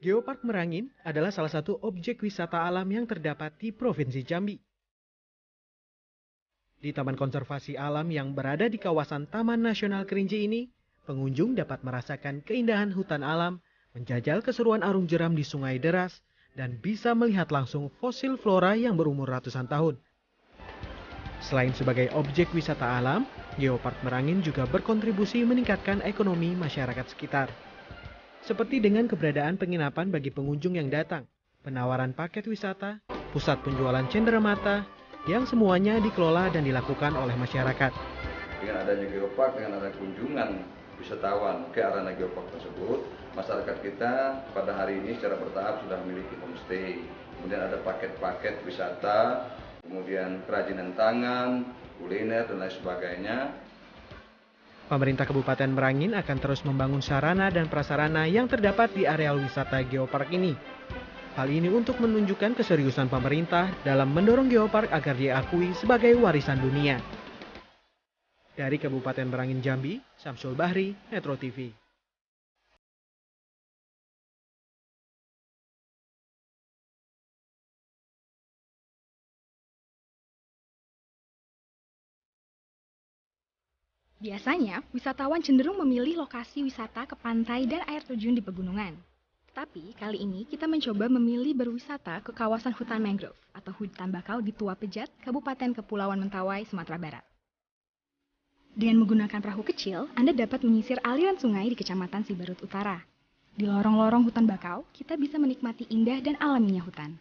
Geopark Merangin adalah salah satu objek wisata alam yang terdapat di Provinsi Jambi. Di Taman Konservasi Alam yang berada di kawasan Taman Nasional Kerinci ini, pengunjung dapat merasakan keindahan hutan alam, menjajal keseruan arung jeram di sungai deras, dan bisa melihat langsung fosil flora yang berumur ratusan tahun. Selain sebagai objek wisata alam, Geopark Merangin juga berkontribusi meningkatkan ekonomi masyarakat sekitar. Seperti dengan keberadaan penginapan bagi pengunjung yang datang, penawaran paket wisata, pusat penjualan cenderamata, yang semuanya dikelola dan dilakukan oleh masyarakat. Dengan adanya Geopark, dengan ada kunjungan wisatawan ke arena Geopark tersebut, masyarakat kita pada hari ini secara bertahap sudah memiliki homestay. Kemudian ada paket-paket wisata, kemudian kerajinan tangan, kuliner, dan lain sebagainya. Pemerintah Kabupaten Merangin akan terus membangun sarana dan prasarana yang terdapat di areal wisata Geopark ini. Hal ini untuk menunjukkan keseriusan pemerintah dalam mendorong Geopark agar diakui sebagai warisan dunia. Dari Kabupaten Merangin Jambi, Samsul Bahri, Metro TV. Biasanya, wisatawan cenderung memilih lokasi wisata ke pantai dan air terjun di pegunungan. Tapi, kali ini kita mencoba memilih berwisata ke kawasan hutan mangrove atau hutan bakau di Tua Pejat, Kabupaten Kepulauan Mentawai, Sumatera Barat. Dengan menggunakan perahu kecil, Anda dapat menyisir aliran sungai di Kecamatan Siberut Utara. Di lorong-lorong hutan bakau, kita bisa menikmati indah dan alaminya hutan.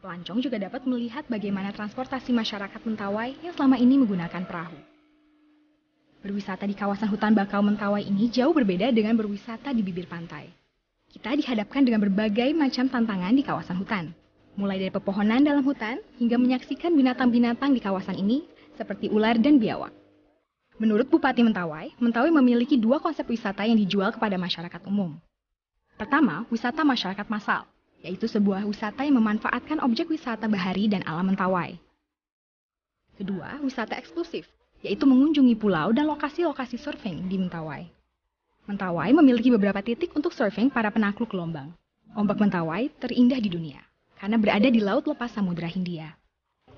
Pelancong juga dapat melihat bagaimana transportasi masyarakat Mentawai yang selama ini menggunakan perahu. Berwisata di kawasan hutan bakau Mentawai ini jauh berbeda dengan berwisata di bibir pantai. Kita dihadapkan dengan berbagai macam tantangan di kawasan hutan. Mulai dari pepohonan dalam hutan hingga menyaksikan binatang-binatang di kawasan ini seperti ular dan biawak. Menurut Bupati Mentawai, Mentawai memiliki dua konsep wisata yang dijual kepada masyarakat umum. Pertama, wisata masyarakat massal, yaitu sebuah wisata yang memanfaatkan objek wisata bahari dan alam Mentawai. Kedua, wisata eksklusif, yaitu mengunjungi pulau dan lokasi-lokasi surfing di Mentawai. Mentawai memiliki beberapa titik untuk surfing para penakluk gelombang. Ombak Mentawai terindah di dunia, karena berada di Laut Lepas Samudra Hindia.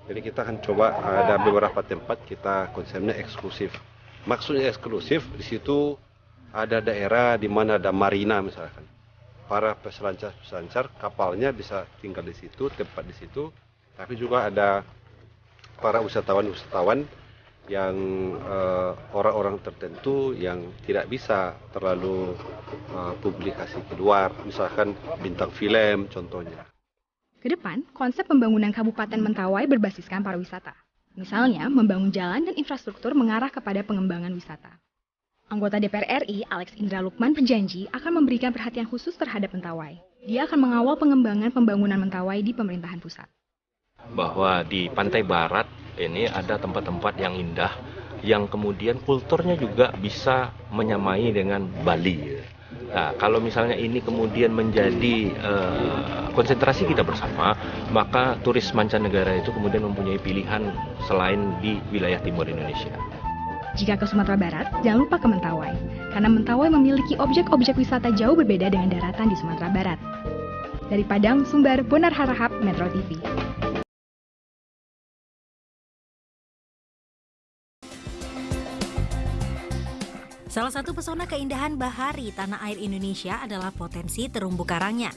Jadi kita akan coba ada beberapa tempat kita konsepnya eksklusif. Maksudnya eksklusif, di situ ada daerah di mana ada marina misalkan. Para peselancar kapalnya bisa tinggal di situ, tempat di situ. Tapi juga ada para wisatawan yang orang-orang tertentu yang tidak bisa terlalu publikasi keluar, misalkan bintang film contohnya. Kedepan, konsep pembangunan Kabupaten Mentawai berbasiskan pariwisata. Misalnya, membangun jalan dan infrastruktur mengarah kepada pengembangan wisata. Anggota DPR RI, Alex Indra Lukman berjanji akan memberikan perhatian khusus terhadap Mentawai. Dia akan mengawal pengembangan pembangunan Mentawai di pemerintahan pusat. Bahwa di pantai barat ini ada tempat-tempat yang indah, yang kemudian kulturnya juga bisa menyamai dengan Bali. Nah, kalau misalnya ini kemudian menjadi konsentrasi kita bersama, maka turis mancanegara itu kemudian mempunyai pilihan selain di wilayah timur Indonesia. Jika ke Sumatera Barat, jangan lupa ke Mentawai, karena Mentawai memiliki objek-objek wisata jauh berbeda dengan daratan di Sumatera Barat. Dari Padang, Sumbar, Bonar Harahap, Metro TV. Salah satu pesona keindahan bahari tanah air Indonesia adalah potensi terumbu karangnya.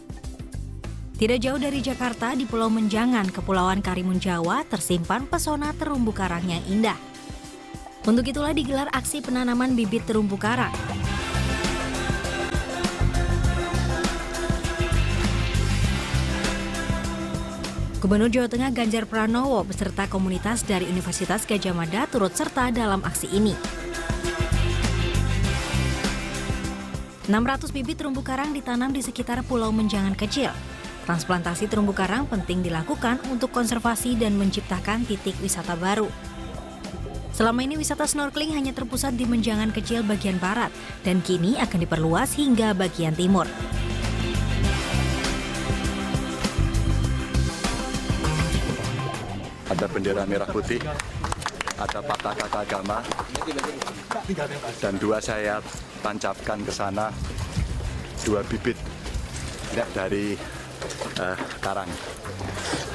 Tidak jauh dari Jakarta, di Pulau Menjangan, Kepulauan Karimun Jawa, tersimpan pesona terumbu karang yang indah. Untuk itulah digelar aksi penanaman bibit terumbu karang. Gubernur Jawa Tengah Ganjar Pranowo beserta komunitas dari Universitas Gadjah Mada turut serta dalam aksi ini. 600 bibit terumbu karang ditanam di sekitar Pulau Menjangan kecil. Transplantasi terumbu karang penting dilakukan untuk konservasi dan menciptakan titik wisata baru. Selama ini wisata snorkeling hanya terpusat di Menjangan kecil bagian barat dan kini akan diperluas hingga bagian timur. Ada bendera merah putih, ada pataha agama, dan dua saya tancapkan ke sana, 2 bibit dari karang.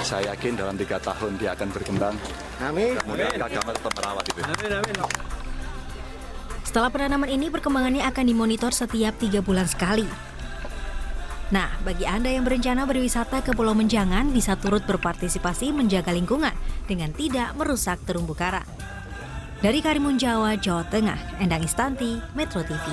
Saya yakin dalam 3 tahun dia akan berkembang. Amin. Kemudian Kak Gamal tetap merawat itu. Amin. Setelah penanaman ini, perkembangannya akan dimonitor setiap 3 bulan sekali. Nah, bagi Anda yang berencana berwisata ke Pulau Menjangan bisa turut berpartisipasi menjaga lingkungan dengan tidak merusak terumbu karang. Dari Karimun Jawa, Jawa Tengah, Endang Istanti, Metro TV.